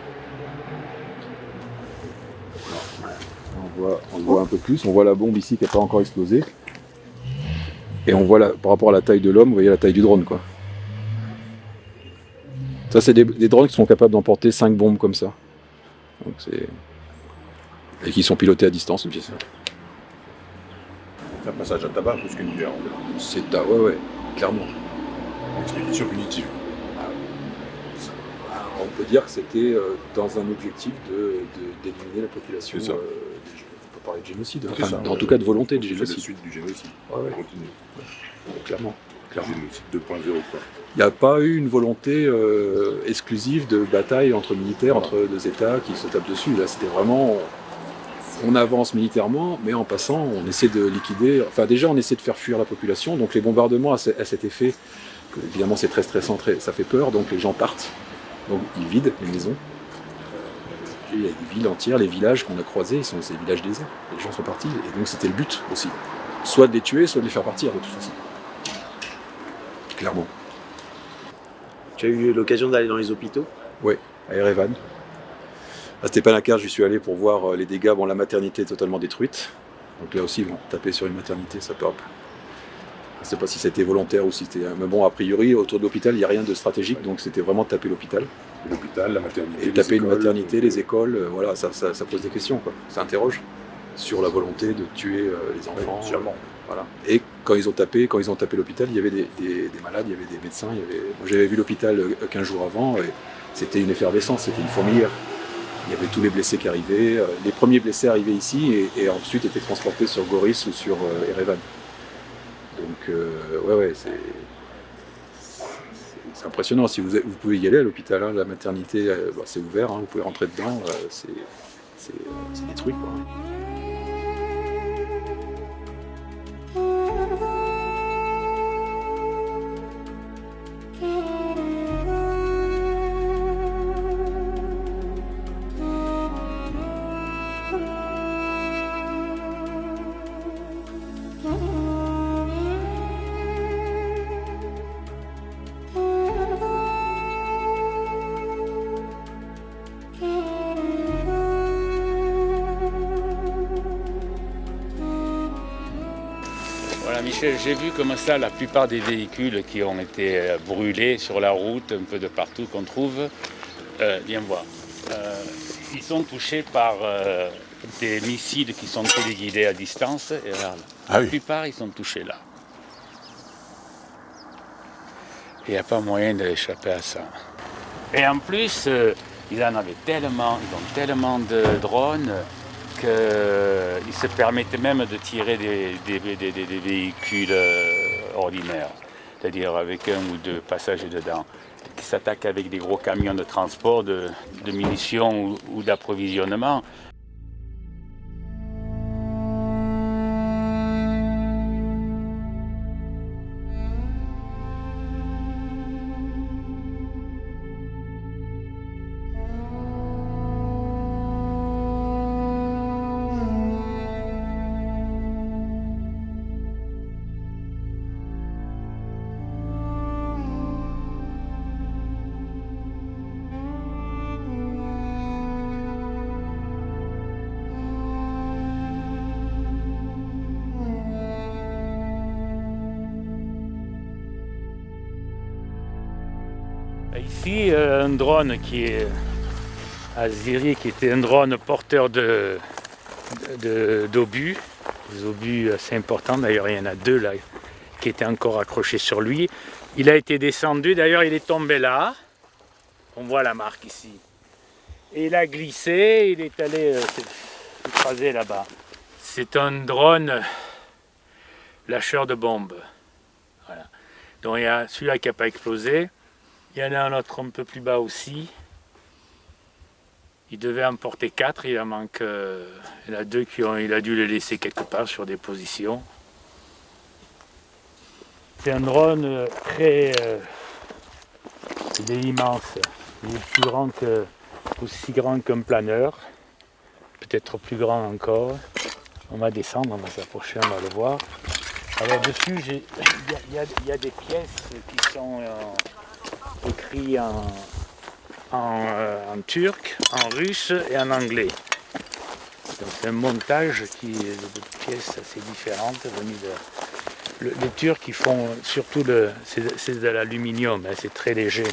On voit un peu plus, on voit la bombe ici qui n'a pas encore explosé. Et on voit par rapport à la taille de l'homme, vous voyez la taille du drone. Quoi. Ça, c'est des drones qui sont capables d'emporter 5 bombes comme ça. Donc, et qui sont pilotés à distance, bien sûr. C'est un passage à tabac plus qu'une guerre. En fait. Ouais, clairement. Une expédition punitive. On peut dire que c'était dans un objectif d'éliminer la population. C'est ça. On peut parler de génocide. C'est ça, en tout cas de volonté de génocide. C'est la suite du génocide. Ouais. Continue. Clairement. Génocide 2.0 quoi. Il n'y a pas eu une volonté exclusive de bataille entre militaires, entre deux États qui se tapent dessus. Là, c'était vraiment... On avance militairement, mais en passant, on essaie de liquider... Enfin, déjà, on essaie de faire fuir la population. Donc, les bombardements à cet effet, évidemment, c'est très stressant, ça fait peur. Donc, les gens partent. Donc, ils vident les maisons. Il y a des villes entières, les villages qu'on a croisés, c'est des villages déserts. Les gens sont partis. Et donc, c'était le but aussi. Soit de les tuer, soit de les faire partir, de toute façon. Clairement. Tu as eu l'occasion d'aller dans les hôpitaux? Oui, à Erevan. À Stepanakert, j'y suis allé pour voir les dégâts. Bon, la maternité est totalement détruite. Donc là aussi, taper sur une maternité, ça peut... Je ne sais pas si c'était volontaire ou si c'était... Mais bon, a priori, autour de l'hôpital, il n'y a rien de stratégique, donc c'était vraiment taper l'hôpital. L'hôpital, la maternité, et taper une maternité, les écoles, voilà, ça pose des questions, quoi. Ça interroge sur la volonté de tuer les enfants. Oui, voilà. Et quand ils ont tapé l'hôpital, il y avait des malades, il y avait des médecins. Moi, j'avais vu l'hôpital 15 jours avant, et c'était une effervescence, c'était une fourmilière. Il y avait tous les blessés qui arrivaient. Les premiers blessés arrivaient ici et ensuite étaient transportés sur Goris ou sur Erevan. Donc, c'est impressionnant. Si vous pouvez y aller à l'hôpital, hein, la maternité, c'est ouvert, hein, vous pouvez rentrer dedans, c'est détruit, quoi. Voilà Michel, j'ai vu comme ça la plupart des véhicules qui ont été brûlés sur la route, un peu de partout qu'on trouve. Viens voir. Ils sont touchés par des missiles qui sont téléguidés à distance. Et là, la plupart, ils sont touchés là. Il n'y a pas moyen d'échapper à ça. Et en plus, ils ont tellement de drones qu'ils se permettent même de tirer des véhicules ordinaires, c'est-à-dire avec 1 ou 2 passagers dedans, qui s'attaquent avec des gros camions de transport, de munitions ou d'approvisionnement. Ici, un drone qui est Aziri, qui était un drone porteur d'obus, des obus assez importants, d'ailleurs il y en a 2 là qui étaient encore accrochés sur lui. Il a été descendu, d'ailleurs il est tombé là, on voit la marque ici. Et il a glissé, il est allé s'écraser là-bas. C'est un drone lâcheur de bombes. Voilà. Donc il y a celui-là qui n'a pas explosé. Il y en a un autre un peu plus bas aussi. Il devait en porter 4, il en manque. Il y en a 2 il a dû les laisser quelque part sur des positions. C'est un drone il est immense. Il est aussi grand qu'un planeur. Peut-être plus grand encore. On va descendre, on va s'approcher, on va le voir. Alors dessus, il y a des pièces qui sont écrites en turc, en russe et en anglais. Donc c'est un montage de pièces assez différentes venues de... Les Turcs, ils font surtout c'est de l'aluminium, hein, c'est très léger.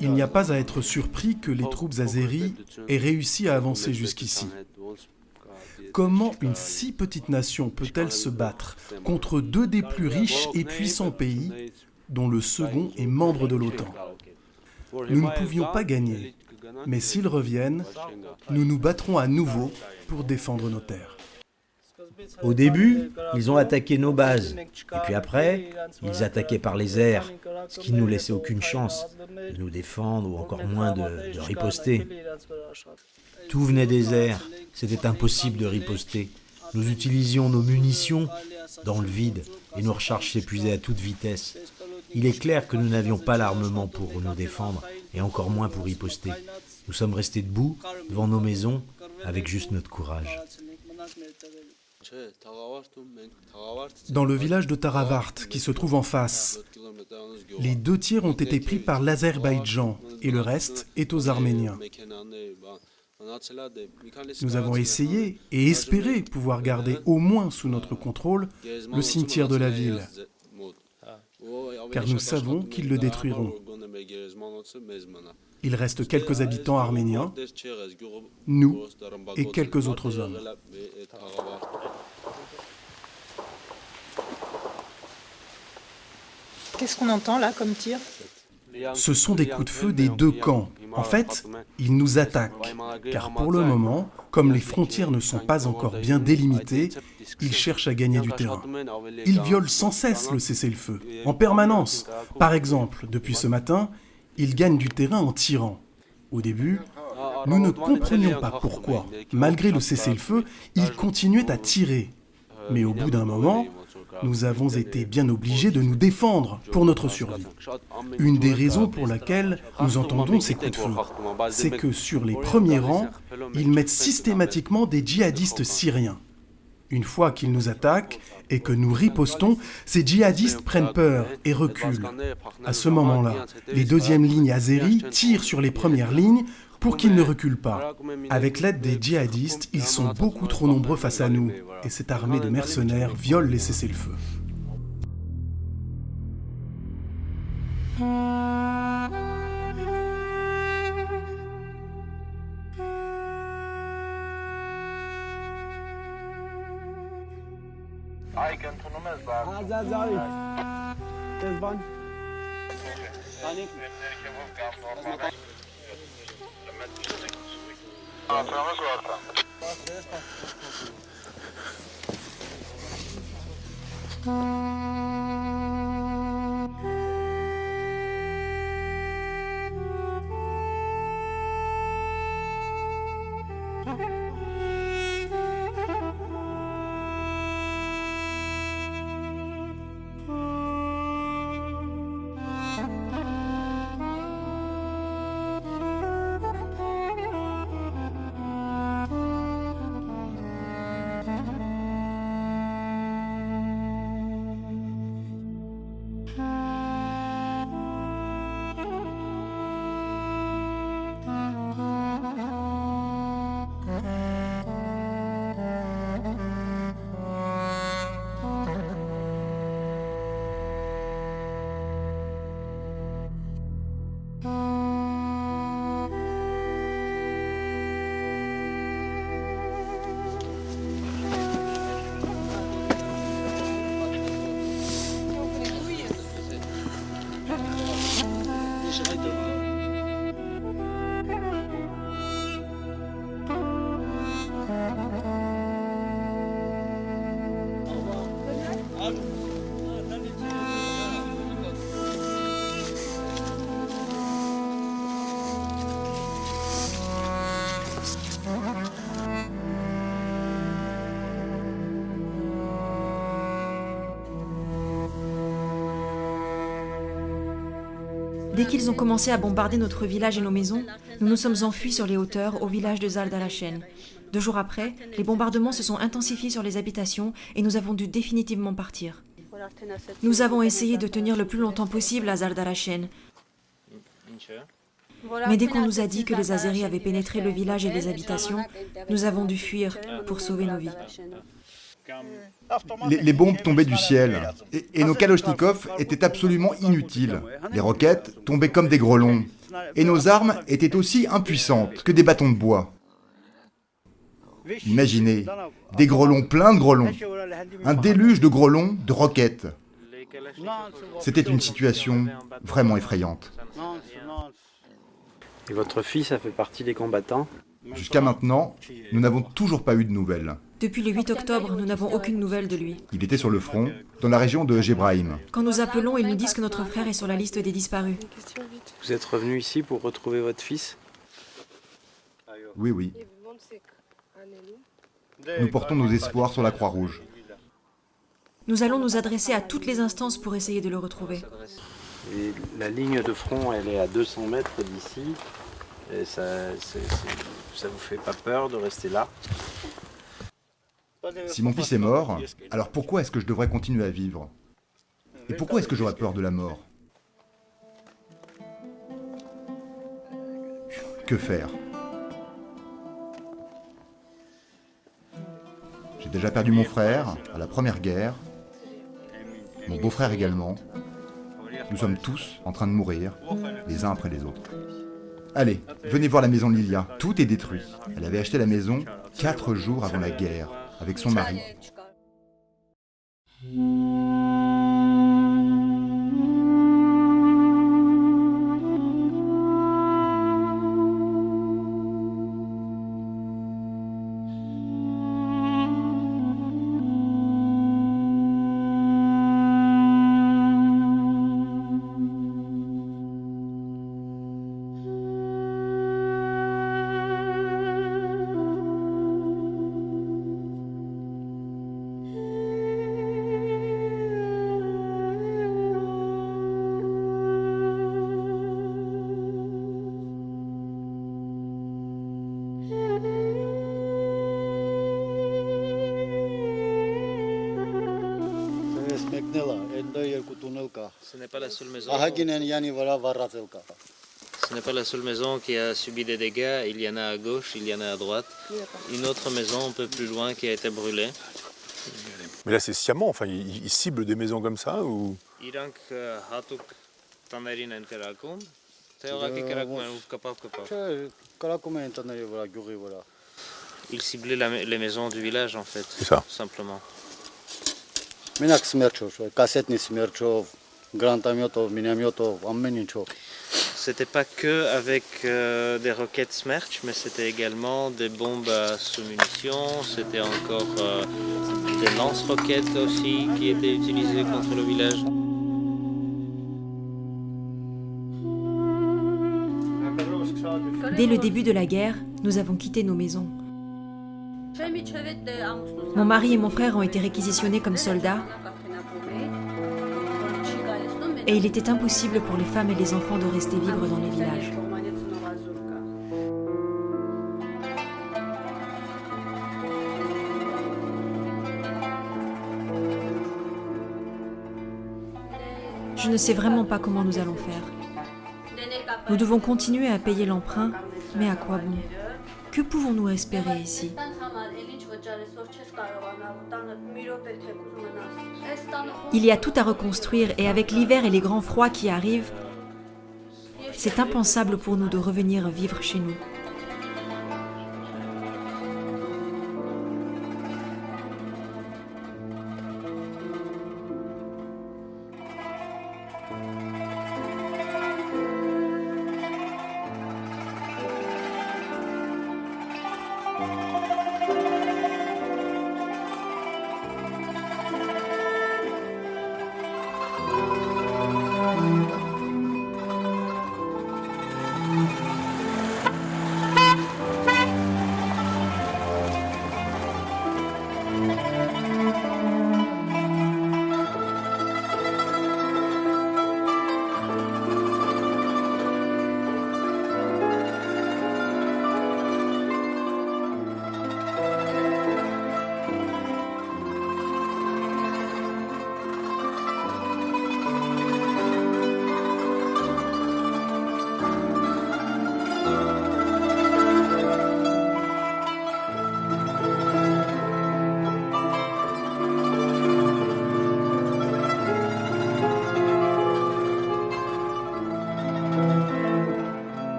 Il n'y a pas à être surpris que les troupes azéries aient réussi à avancer jusqu'ici. Comment une si petite nation peut-elle se battre contre deux des plus riches et puissants pays, dont le second est membre de l'OTAN? Nous ne pouvions pas gagner, mais s'ils reviennent, nous nous battrons à nouveau pour défendre nos terres. Au début, ils ont attaqué nos bases, et puis après, ils attaquaient par les airs, ce qui ne nous laissait aucune chance de nous défendre ou encore moins de riposter. Tout venait des airs, c'était impossible de riposter. Nous utilisions nos munitions dans le vide et nos recharges s'épuisaient à toute vitesse. Il est clair que nous n'avions pas l'armement pour nous défendre et encore moins pour riposter. Nous sommes restés debout devant nos maisons avec juste notre courage. Dans le village de Taravart, qui se trouve en face, les 2/3 ont été pris par l'Azerbaïdjan et le reste est aux Arméniens. Nous avons essayé et espéré pouvoir garder au moins sous notre contrôle le cimetière de la ville, car nous savons qu'ils le détruiront. Il reste quelques habitants arméniens, nous et quelques autres hommes. Qu'est-ce qu'on entend là comme tir? Ce sont des coups de feu des deux camps. En fait, ils nous attaquent, car pour le moment, comme les frontières ne sont pas encore bien délimitées, ils cherchent à gagner du terrain. Ils violent sans cesse le cessez-le-feu, en permanence. Par exemple, depuis ce matin, ils gagnent du terrain en tirant. Au début, nous ne comprenions pas pourquoi, malgré le cessez-le-feu, ils continuaient à tirer. Mais au bout d'un moment, nous avons été bien obligés de nous défendre pour notre survie. Une des raisons pour laquelle nous entendons ces coups de feu, c'est que sur les premiers rangs, ils mettent systématiquement des djihadistes syriens. Une fois qu'ils nous attaquent et que nous ripostons, ces djihadistes prennent peur et reculent. À ce moment-là, les deuxièmes lignes azéries tirent sur les premières lignes pour qu'ils ne reculent pas. Avec l'aide des djihadistes, ils sont beaucoup trop nombreux face à nous, et cette armée de mercenaires viole les cessez-le-feu. Dès qu'ils ont commencé à bombarder notre village et nos maisons, nous nous sommes enfuis sur les hauteurs au village de Zaldalachen. 2 jours après, les bombardements se sont intensifiés sur les habitations et nous avons dû définitivement partir. Nous avons essayé de tenir le plus longtemps possible à Zaldalachen. Mais dès qu'on nous a dit que les Azéris avaient pénétré le village et les habitations, nous avons dû fuir pour sauver nos vies. Les bombes tombaient du ciel, et nos kalachnikovs étaient absolument inutiles. Les roquettes tombaient comme des grelons, et nos armes étaient aussi impuissantes que des bâtons de bois. Imaginez, des grelons pleins de grelons, un déluge de grelons, de roquettes. C'était une situation vraiment effrayante. Et votre fils a fait partie des combattants? Jusqu'à maintenant, nous n'avons toujours pas eu de nouvelles. Depuis le 8 octobre, nous n'avons aucune nouvelle de lui. Il était sur le front, dans la région de Jebraïm. Quand nous appelons, ils nous disent que notre frère est sur la liste des disparus. Vous êtes revenu ici pour retrouver votre fils? Oui, oui. Nous portons nos espoirs sur la Croix-Rouge. Nous allons nous adresser à toutes les instances pour essayer de le retrouver. Et la ligne de front, elle est à 200 mètres d'ici. Et ça vous fait pas peur de rester là? Si mon fils est mort, alors pourquoi est-ce que je devrais continuer à vivre? Et pourquoi est-ce que j'aurais peur de la mort? Que faire? J'ai déjà perdu mon frère à la Première Guerre, mon beau-frère également. Nous sommes tous en train de mourir, les uns après les autres. Allez, venez voir la maison de Lilia, tout est détruit. Elle avait acheté la maison 4 jours avant la guerre, avec son mari. Ce n'est pas la seule maison. Ce n'est pas la seule maison qui a subi des dégâts. Il y en a à gauche, il y en a à droite. Une autre maison un peu plus loin qui a été brûlée. Mais là, c'est sciemment. Enfin, ils ciblent des maisons comme ça ou... Ils ciblaient les maisons du village, en fait. C'est ça. Simplement. C'était pas que avec des roquettes Smerch, mais c'était également des bombes à sous-munitions, c'était encore des lance-roquettes aussi qui étaient utilisées contre le village. Dès le début de la guerre, nous avons quitté nos maisons. Mon mari et mon frère ont été réquisitionnés comme soldats et il était impossible pour les femmes et les enfants de rester vivre dans les villages. Je ne sais vraiment pas comment nous allons faire. Nous devons continuer à payer l'emprunt, mais à quoi bon? Que pouvons-nous espérer ici? Il y a tout à reconstruire et avec l'hiver et les grands froids qui arrivent, c'est impensable pour nous de revenir vivre chez nous.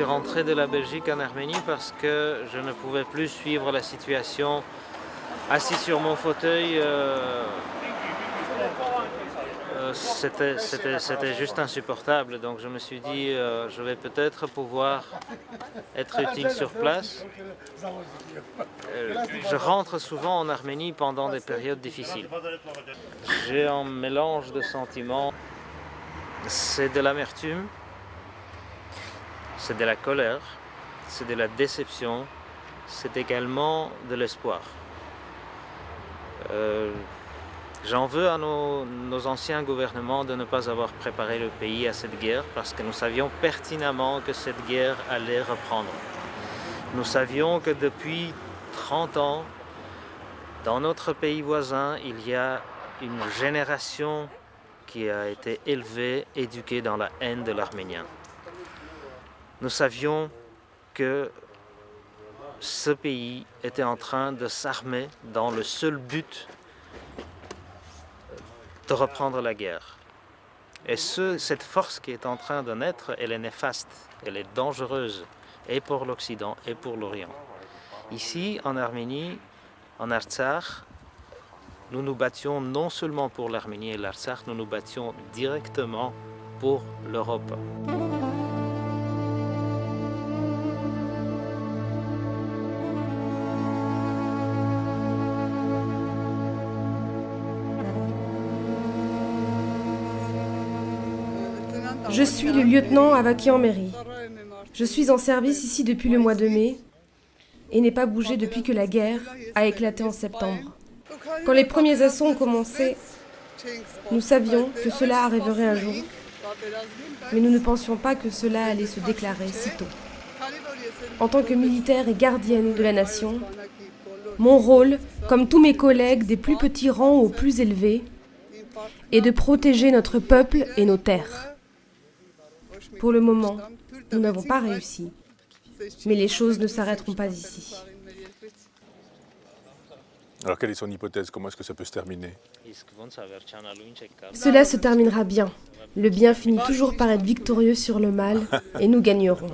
suis rentré de la Belgique en Arménie parce que je ne pouvais plus suivre la situation assis sur mon fauteuil. C'était juste insupportable, donc je me suis dit je vais peut-être pouvoir être utile sur place. Je rentre souvent en Arménie pendant des périodes difficiles. J'ai un mélange de sentiments. C'est de l'amertume, c'est de la colère, c'est de la déception, c'est également de l'espoir. J'en veux à nos anciens gouvernements de ne pas avoir préparé le pays à cette guerre parce que nous savions pertinemment que cette guerre allait reprendre. Nous savions que depuis 30 ans, dans notre pays voisin, il y a une génération qui a été élevée, éduquée dans la haine de l'arménien. Nous savions que ce pays était en train de s'armer dans le seul but de reprendre la guerre. Et cette force qui est en train de naître, elle est néfaste, elle est dangereuse, et pour l'Occident et pour l'Orient. Ici, en Arménie, en Artsakh, nous nous battions non seulement pour l'Arménie et l'Artsakh, nous nous battions directement pour l'Europe. Je suis le lieutenant Avakian Meri. Je suis en service ici depuis le mois de mai et n'ai pas bougé depuis que la guerre a éclaté en septembre. Quand les premiers assauts ont commencé, nous savions que cela arriverait un jour, mais nous ne pensions pas que cela allait se déclarer si tôt. En tant que militaire et gardienne de la nation, mon rôle, comme tous mes collègues des plus petits rangs aux plus élevés, est de protéger notre peuple et nos terres. Pour le moment, nous n'avons pas réussi, mais les choses ne s'arrêteront pas ici. Alors quelle est son hypothèse? Comment est-ce que ça peut se terminer? Cela se terminera bien. Le bien finit toujours par être victorieux sur le mal et nous gagnerons.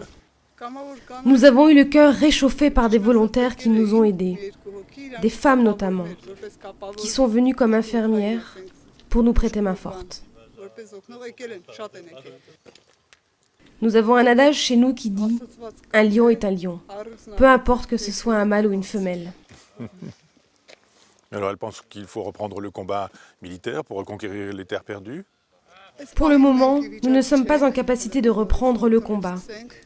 Nous avons eu le cœur réchauffé par des volontaires qui nous ont aidés, des femmes notamment, qui sont venues comme infirmières pour nous prêter main forte. Nous avons un adage chez nous qui dit « Un lion est un lion », peu importe que ce soit un mâle ou une femelle. Alors elle pense qu'il faut reprendre le combat militaire pour reconquérir les terres perdues? Pour le moment, nous ne sommes pas en capacité de reprendre le combat.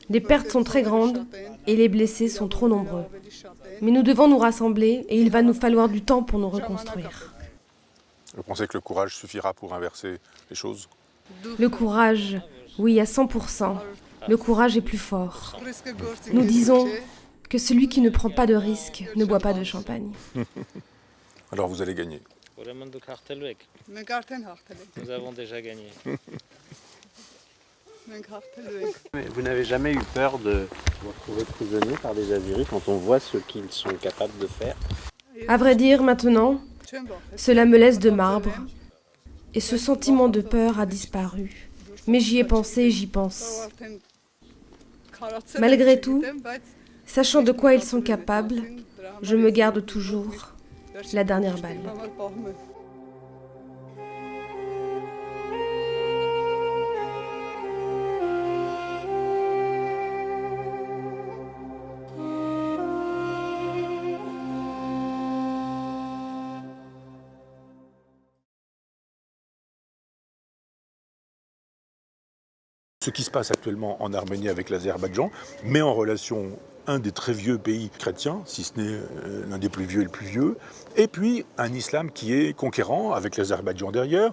Les pertes sont très grandes et les blessés sont trop nombreux. Mais nous devons nous rassembler et il va nous falloir du temps pour nous reconstruire. Vous pensez que le courage suffira pour inverser les choses? Le courage, oui, à 100%. Le courage est plus fort. Nous disons que celui qui ne prend pas de risque ne boit pas de champagne. Alors vous allez gagner. Nous avons déjà gagné. Vous n'avez jamais eu peur de vous retrouver prisonnier par des Aziris quand on voit ce qu'ils sont capables de faire? À vrai dire, maintenant, cela me laisse de marbre. Et ce sentiment de peur a disparu. Mais j'y ai pensé et j'y pense. Malgré tout, sachant de quoi ils sont capables, je me garde toujours la dernière balle. Ce qui se passe actuellement en Arménie avec l'Azerbaïdjan met en relation un des très vieux pays chrétiens, si ce n'est l'un des plus vieux et le plus vieux, et puis un islam qui est conquérant avec l'Azerbaïdjan derrière,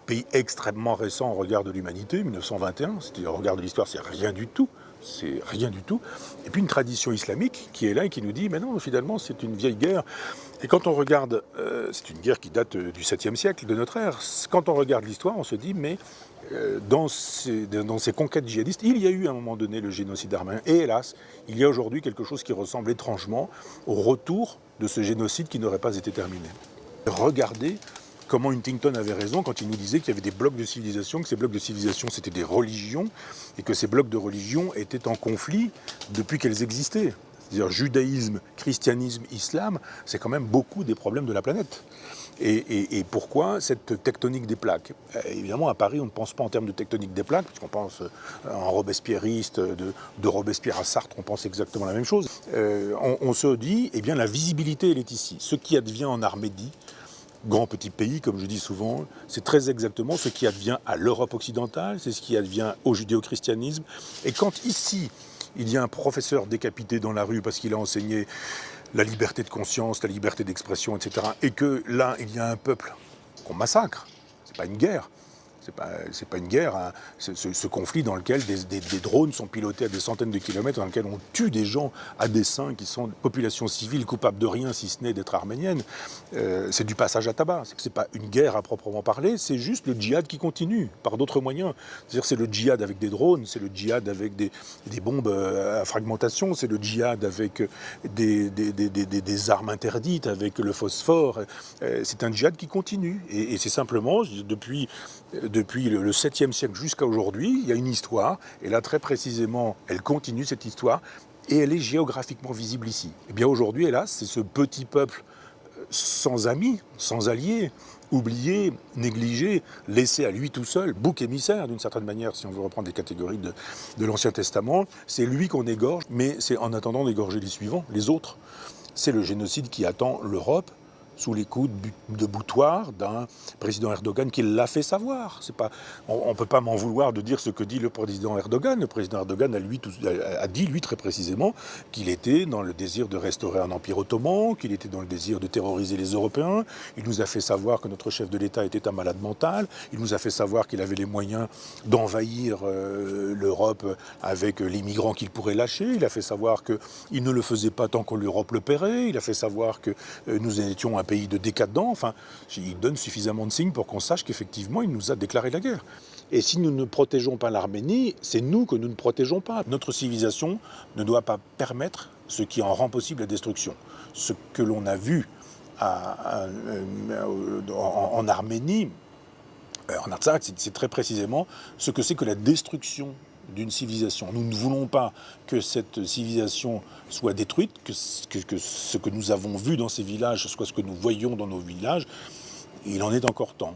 pays extrêmement récent au regard de l'humanité, 1921, c'est-à-dire au regard de l'histoire, c'est rien du tout. C'est rien du tout. Et puis une tradition islamique qui est là et qui nous dit, mais non, finalement, c'est une vieille guerre. Et quand on regarde, c'est une guerre qui date du 7e siècle de notre ère. Quand on regarde l'histoire, on se dit, mais dans ces conquêtes djihadistes, il y a eu à un moment donné le génocide arménien. Et hélas, il y a aujourd'hui quelque chose qui ressemble étrangement au retour de ce génocide qui n'aurait pas été terminé. Regardez comment Huntington avait raison quand il nous disait qu'il y avait des blocs de civilisation, que ces blocs de civilisation c'était des religions, et que ces blocs de religions étaient en conflit depuis qu'elles existaient. C'est-à-dire judaïsme, christianisme, islam, c'est quand même beaucoup des problèmes de la planète. Et pourquoi cette tectonique des plaques? Évidemment, à Paris, on ne pense pas en termes de tectonique des plaques, puisqu'on pense en robespierriste, de Robespierre à Sartre, on pense exactement la même chose. On se dit, eh bien, la visibilité, elle est ici. Ce qui advient en Arménie, grand petit pays, comme je dis souvent, c'est très exactement ce qui advient à l'Europe occidentale, c'est ce qui advient au judéo-christianisme. Et quand ici, il y a un professeur décapité dans la rue parce qu'il a enseigné la liberté de conscience, la liberté d'expression, etc., et que là, il y a un peuple qu'on massacre, c'est pas une guerre. C'est pas une guerre, hein. Ce conflit dans lequel des drones sont pilotés à des centaines de kilomètres, dans lequel on tue des gens à dessein qui sont populations civiles coupables de rien si ce n'est d'être arméniennes. C'est du passage à tabac. C'est pas une guerre à proprement parler, c'est juste le djihad qui continue par d'autres moyens. C'est-à-dire c'est le djihad avec des drones, c'est le djihad avec des bombes à fragmentation, c'est le djihad avec des armes interdites, avec le phosphore. C'est un djihad qui continue. Et c'est simplement, depuis le 7e siècle jusqu'à aujourd'hui, il y a une histoire, et là très précisément, elle continue cette histoire, et elle est géographiquement visible ici. Et bien aujourd'hui, hélas, c'est ce petit peuple sans amis, sans alliés, oublié, négligé, laissé à lui tout seul, bouc émissaire d'une certaine manière, si on veut reprendre des catégories de l'Ancien Testament, c'est lui qu'on égorge, mais c'est en attendant d'égorger les suivants, les autres. C'est le génocide qui attend l'Europe, sous les coups de boutoir d'un président Erdogan qui l'a fait savoir. On ne peut pas m'en vouloir de dire ce que dit le président Erdogan. Le président Erdogan a dit, lui, très précisément, qu'il était dans le désir de restaurer un empire ottoman, qu'il était dans le désir de terroriser les Européens. Il nous a fait savoir que notre chef de l'État était un malade mental. Il nous a fait savoir qu'il avait les moyens d'envahir l'Europe avec les migrants qu'il pourrait lâcher. Il a fait savoir qu'il ne le faisait pas tant que l'Europe le paierait. Il a fait savoir que nous étions un pays de décadents. Enfin, il donne suffisamment de signes pour qu'on sache qu'effectivement, il nous a déclaré la guerre. Et si nous ne protégeons pas l'Arménie, c'est nous que nous ne protégeons pas. Notre civilisation ne doit pas permettre ce qui en rend possible la destruction. Ce que l'on a vu en Arménie, en Artsakh, c'est très précisément ce que c'est que la destruction d'une civilisation. Nous ne voulons pas que cette civilisation soit détruite, que ce que nous avons vu dans ces villages soit ce que nous voyons dans nos villages. Il en est encore temps.